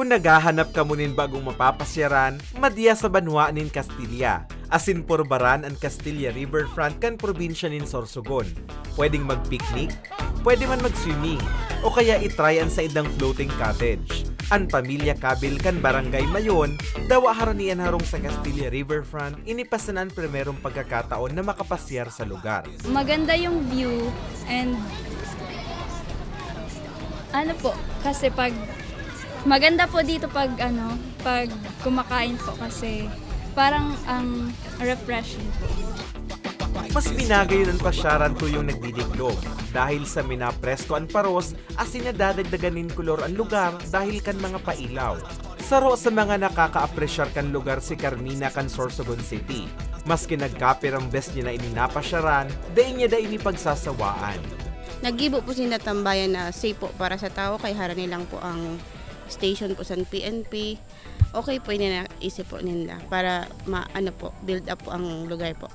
Kung naghahanap ka munin bagong mapapasyaran, madya sa Banwa nin Castilla. Asin Porbaran ang Castilla Riverfront kan probinsya nin Sorsogon. Pwedeng mag-picnic, pwede man mag-swimming, o kaya itry ang sa idang floating cottage. Ang pamilya kabil kan Barangay Mayon, dawa haranian harong sa Castilla Riverfront, inipasanan primerong pagkakataon na makapasyar sa lugar. Maganda yung view and ano po, kasi pag maganda po dito pag pag kumakain po kasi parang ang refreshing po. Mas binagay ng pasyaran to yung nagdidiglog dahil sa minapresto ang paros asin nadadagdaganin kolor ang lugar dahil kan mga pailaw. Saro sa mga nakaka-apresyar kan lugar si Carmina kan Sorsogon City. Maski nagkapir ang best niya na ininapasyaran, dain niya da inipagsasawaan. Nagibo po sinatambayan na safe po para sa tao kay harani lang po ang station po sa PNP. Okay po na isip po nila para build up po ang lugar po.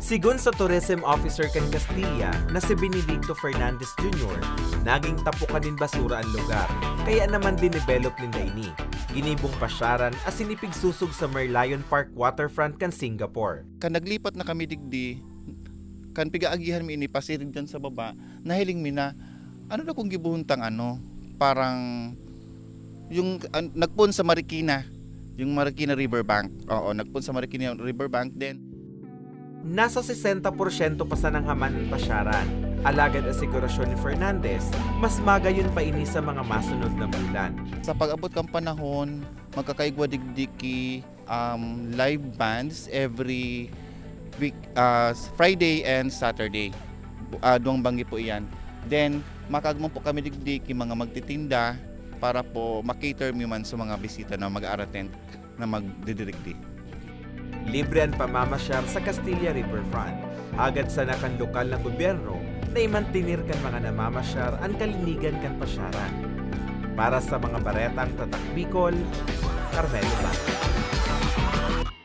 Sigon sa Tourism Officer kan Castilla na si Benedicto Fernandez Jr., naging tapukan din basura ang lugar, kaya naman dinevelop ninda ini. Ginibong pasyaran as sinipigsusog sa Merlion Park waterfront kan Singapore. Kan naglipat na kami digdi, kan pigaagihan mi ini pasirig dyan sa baba, nahiling mi na, ano na kung gibuhuntang parang, yung nagpun sa Marikina, yung Marikina Riverbank. Oo, nagpun sa Marikina Riverbank din. Nasa 60% pa sa nanghaman ng pasyaran. Alagad asigurasyon ni Fernandez, mas magayon pa ini sa mga masunod na bulan. Sa pag-abot kang panahon, magkakaigwa digdiki live bands every week, Friday and Saturday. Duwang banggi po iyan. Then, makagmong po kami digdiki mga magtitinda para po makater mi man sa mga bisita na mag-aratent na magdidirigdi. Libre ang pamamasyar sa Castilla Riverfront. Agad sa nakan lokal na gobyerno na imantinir kan mga namamasyar ang kalinigan kan pasyaran. Para sa mga baretang Tatak Bicol, Carmelo Blanco.